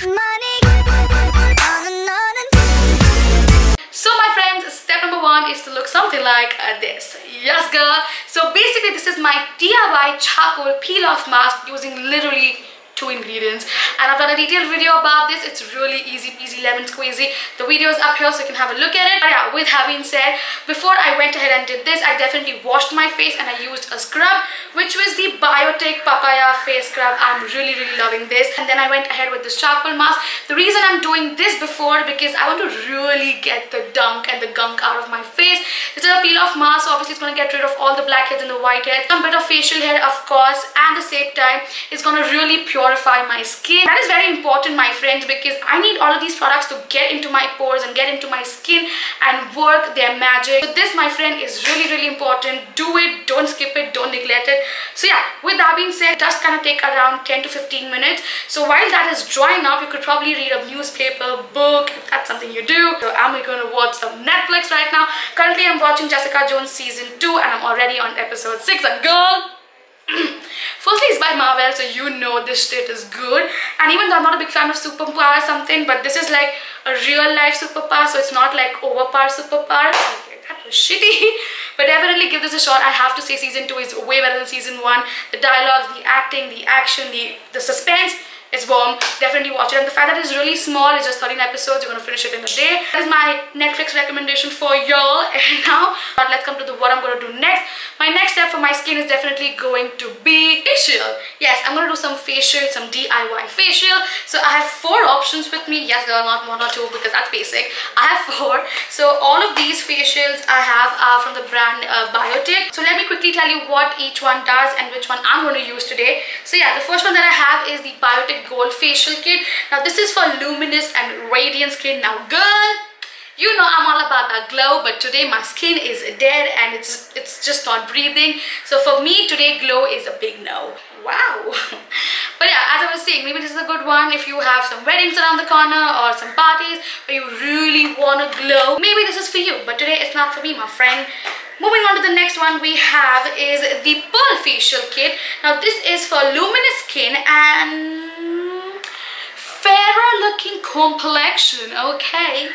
So my friends, step number 1 is to look something like this. Yes girl. So basically this is my DIY charcoal peel off mask using literally 2 ingredients, and I've done a detailed video about this. It's really easy peasy lemon squeezy. The video is up here so you can have a look at it. But yeah, with that being said, before I went ahead and did this, I definitely washed my face and I used a scrub, which was the Biotique Papaya face scrub. I'm really loving this. And then I went ahead with this charcoal mask. The reason I'm doing this before, because I want to really get the dunk and the gunk out of my face. This is a peel off mask, so obviously it's going to get rid of all the blackheads and the whiteheads, some bit of facial hair of course, and at the same time it's going to really purify my skin. That is very important my friends, because I need all of these products to get into my pores and get into my skin and work their magic. So this my friend is really important. Do it, don't skip it, don't neglect it. So yeah, with that being said, it does kind of take around 10 to 15 minutes. So while that is drying up, you could probably read a newspaper, book, if that's something you do. So I'm going to watch some Netflix right now. Currently I'm watching Jessica Jones season 2 and I'm already on episode 6, and girl, firstly it's by Marvel, so you know this shit is good. And even though I'm not a big fan of superpower or something, but this is like a real life superpower, so it's not like overpower superpower. Okay, that was shitty. But definitely give this a shot. I have to say season 2 is way better than season 1. The dialogues, the acting, the action, the suspense, it's bomb. Definitely watch it. And the fact that it's really small, it's just 13 episodes, you're gonna finish it in a day. That is my Netflix recommendation for y'all. And now let's come to what I'm gonna do next. My next step for my skin is definitely going to be facial. Yes, I'm gonna do some facial, some DIY facial. So I have 4 options with me. Yes girl, not 1 or 2 because that's basic. I have 4. So all of these facials I have are from the brand Biotique. So let me quickly tell you what each one does and which one I'm going to use today. So yeah, the first one that I have is the Biotique Gold Facial Kit. Now this is for luminous and radiant skin. Now girl, you know I'm all about that glow, but today my skin is dead and it's just not breathing. So for me today, glow is a big no. Wow. But yeah, as I was saying, maybe this is a good one if you have some weddings around the corner or some parties where you really want to glow. Maybe this is for you, but today it's not for me, my friend. Moving on to the next one we have is the Pearl Facial Kit. Now this is for luminous skin and fairer looking complexion, okay?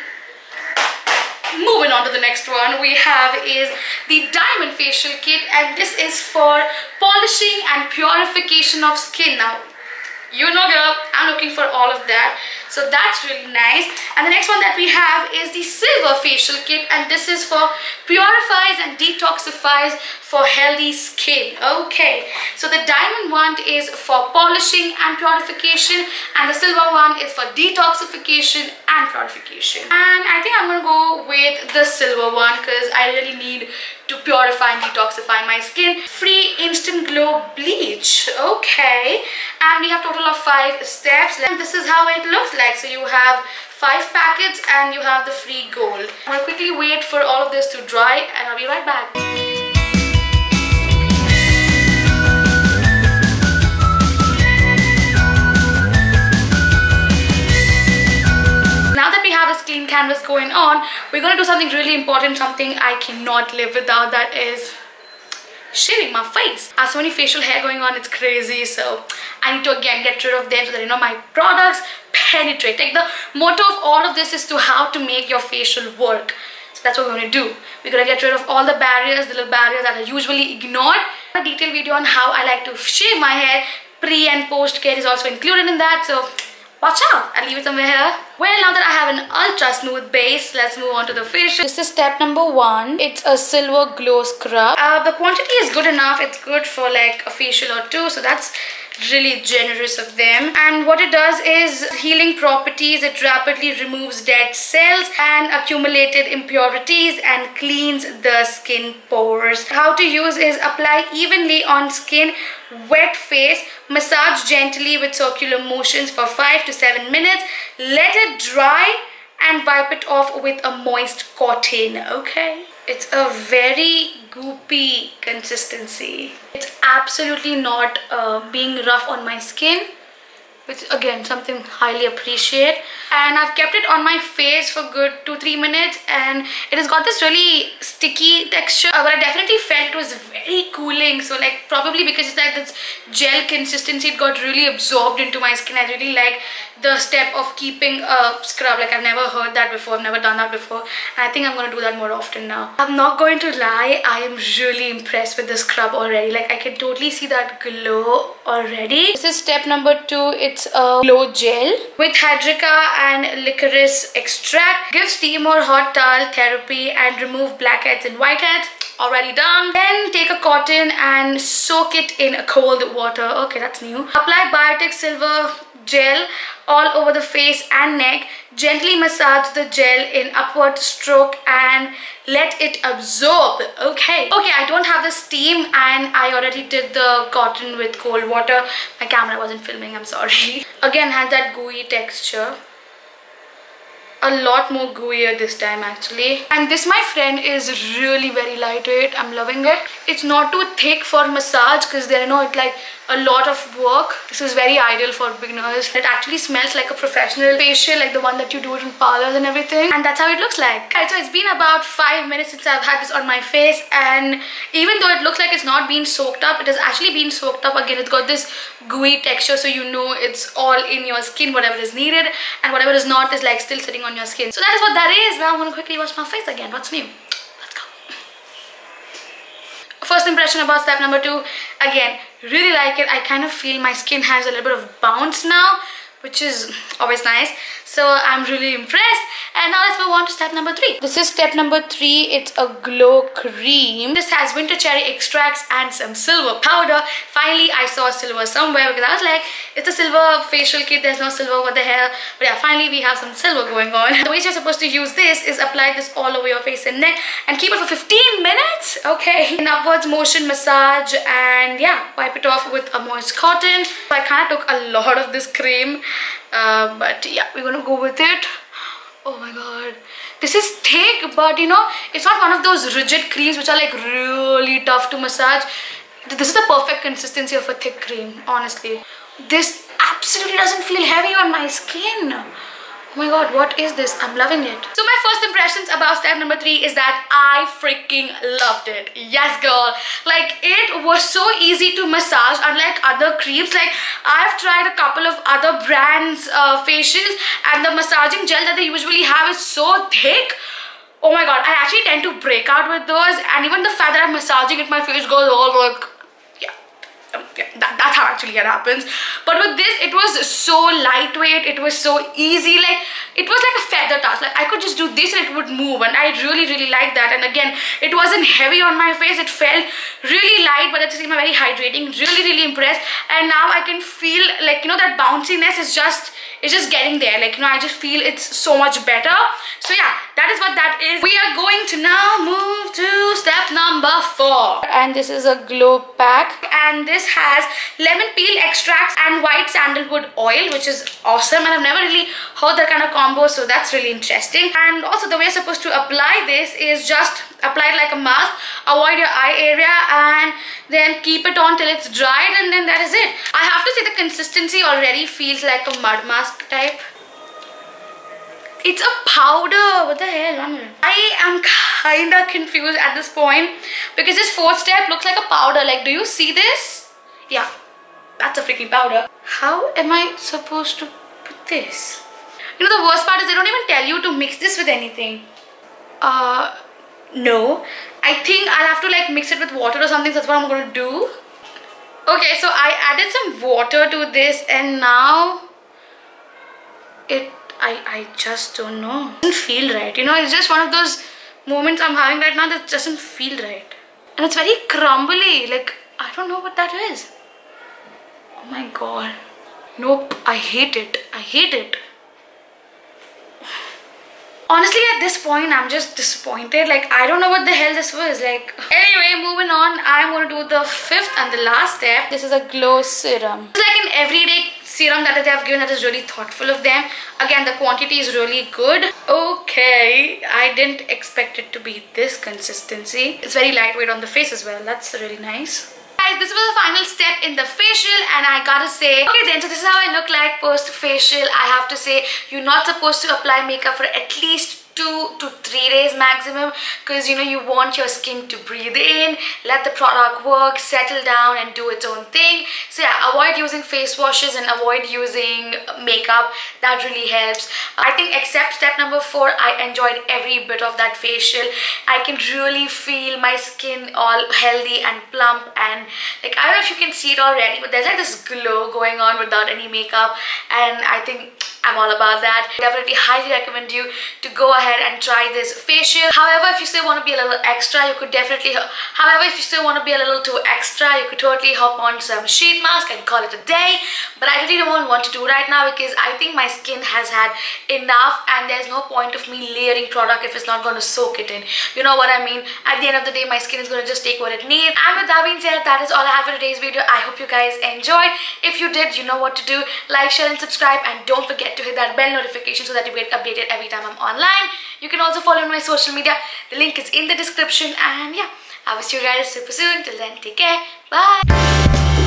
Moving on to the next one we have is the Diamond Facial Kit, and this is for polishing and purification of skin. Now you know girl, I'm looking for all of that, so that's really nice. And the next one that we have is the Silver Facial Kit, and this is for purifies and detoxifies for healthy skin. Okay, so the diamond one is for polishing and purification, and the silver one is for detoxification and purification. And I think I'm gonna go with the silver one because I really need to purify and detoxify my skin. Free instant glow bleach. Okay, and we have total of 5 steps, and this is how it looks like. So you have 5 packets and you have the free gold. I'm gonna quickly wait for all of this to dry and I'll be right back. Now that we have this clean canvas going on, we're gonna do something really important, something I cannot live without, that is shaving my face. I have so many facial hair going on, it's crazy, so I need to again get rid of them so that, you know, my products penetrate. Like, the motto of all of this is to how to make your facial work. So that's what we're going to do. We're going to get rid of all the barriers, the little barriers that are usually ignored. A detailed video on how I like to shave my hair, pre and post care is also included in that, so watch out. I'll leave it somewhere here. Well, now that I have an ultra smooth base, let's move on to the facial. This is step number 1. It's a silver glow scrub. The quantity is good enough. It's good for like a facial or 2, so that's really generous of them. And what it does is healing properties. It rapidly removes dead cells and accumulated impurities and cleans the skin pores. How to use is apply evenly on skin, wet face, massage gently with circular motions for 5 to 7 minutes, let it dry and wipe it off with a moist cotton. Okay, it's a very goopy consistency. It's absolutely not being rough on my skin. which again something highly appreciate. And I've kept it on my face for good 2-3 minutes, and it has got this really sticky texture, but I definitely felt it was very cooling. So like probably because it's like this gel consistency, it got really absorbed into my skin. I really like the step of keeping a scrub. Like I've never heard that before, I've never done that before, and I think I'm gonna do that more often now. I'm not going to lie, I am really impressed with the scrub already. Like I can totally see that glow already. This is step number 2. It's a glow gel with hydrica and licorice extract. Give steam or hot towel therapy and remove blackheads and whiteheads. Already done. Then take a cotton and soak it in cold water. Okay, that's new. Apply biotique silver gel all over the face and neck. Gently massage the gel in upward stroke and let it absorb. Okay, I don't have the steam, and I already did the cotton with cold water. My camera wasn't filming, I'm sorry. Again, has that gooey texture. A lot more gooier this time actually. And this, my friend, is really very lightweight. I'm loving it. It's not too thick for massage because they know it's like a lot of work. This is very ideal for beginners. It actually smells like a professional facial, like the one that you do it in parlors and everything, and that's how it looks like. So it's been about 5 minutes since I've had this on my face, and even though it looks like it's not been soaked up, it has actually been soaked up. Again, it's got this gooey texture, so you know it's all in your skin, whatever is needed, and whatever is not is like still sitting on your skin. So that is what that is. Now I'm gonna quickly wash my face again. What's new? Let's go. First impression about step number 2. Again, really like it. I kind of feel my skin has a little bit of bounce now, which is always nice. So I'm really impressed. And now let's move on to step number 3. This is step number 3. It's a glow cream. This has winter cherry extracts and some silver powder. Finally, I saw silver somewhere because I was like, it's a silver facial kit, there's no silver, what the hell. But yeah, finally we have some silver going on. The way you're supposed to use this is apply this all over your face and neck and keep it for 15 minutes. Okay. An upwards motion massage, and yeah, wipe it off with a moist cotton. So I kind of took a lot of this cream, but yeah, we're gonna go with it. Oh my god, this is thick, but you know, it's not one of those rigid creams which are like really tough to massage. This is the perfect consistency of a thick cream, honestly. This absolutely doesn't feel heavy on my skin. Oh my god, what is this? I'm loving it. So my first impressions about step number 3 is that I freaking loved it. Yes, girl. Like, it was so easy to massage, unlike other creams. Like, I've tried a couple of other brands facials, and the massaging gel that they usually have is so thick. Oh my god, I actually tend to break out with those, and even the fact that I'm massaging it, my face goes all like, that's how actually it happens. But with this, it was so lightweight, it was so easy, like it was like a feather touch. Like I could just do this and it would move, and I really liked that. And again, it wasn't heavy on my face, it felt really light, but at the same time very hydrating. Really impressed. And now I can feel like, you know, that bounciness is just getting there. Like, you know, I just feel it's so much better. So yeah, that is what that is. We are going to now move to step number 4, and this is a glow pack, and this has lemon peel extracts and white sandalwood oil, which is awesome, and I've never really heard that kind of combo, so that's really interesting. And also the way you're supposed to apply this is just apply it like a mask, avoid your eye area, and then keep it on till it's dried, and then that is it. I have to say the consistency already feels like a mud mask type. It's a powder. What the hell? 1 minute. I am kinda confused at this point because this 4th step looks like a powder. Like, do you see this? Yeah, that's a freaking powder. How am I supposed to put this? You know, the worst part is they don't even tell you to mix this with anything. No. I think I'll have to like mix it with water or something. So that's what I'm gonna do. Okay, so I added some water to this, and now I just don't know. It doesn't feel right. You know, it's just one of those moments I'm having right now that doesn't feel right. And it's very crumbly. Like, I don't know what that is. Oh my god. Nope. I hate it. I hate it. Honestly, at this point, I'm just disappointed. Like, I don't know what the hell this was. Like, anyway, moving on. I'm going to do the 5th and the last step. This is a glow serum. It's like an everyday serum that they have given that is really thoughtful of them. Again, the quantity is really good. Okay, I didn't expect it to be this consistency. It's very lightweight on the face as well. That's really nice. guys, this was the final step in the facial, and I gotta say, okay then, so this is how I look like post facial. I have to say, you're not supposed to apply makeup for at least 2 to 3 days maximum, because you know you want your skin to breathe in, let the product work, settle down and do its own thing. So yeah, avoid using face washes and avoid using makeup. That really helps. I think except step number 4, I enjoyed every bit of that facial. I can really feel my skin all healthy and plump, and like, I don't know if you can see it already, but there's like this glow going on without any makeup, and I think I'm all about that. Definitely highly recommend you to go ahead and try this facial. However, if you still want to be a little extra, you could definitely, however, if you still want to be a little too extra, you could totally hop on some sheet mask and call it a day. But I really don't want to do right now, because I think my skin has had enough, and there's no point of me layering product if it's not going to soak it in. You know what I mean? At the end of the day, my skin is going to just take what it needs. And with that being said, that is all I have for today's video. I hope you guys enjoyed. If you did, you know what to do. Like, share and subscribe, and don't forget to hit that bell notification so that you get updated every time I'm online. You can also follow me on my social media. The link is in the description, and yeah, I will see you guys super soon. Till then, take care. Bye.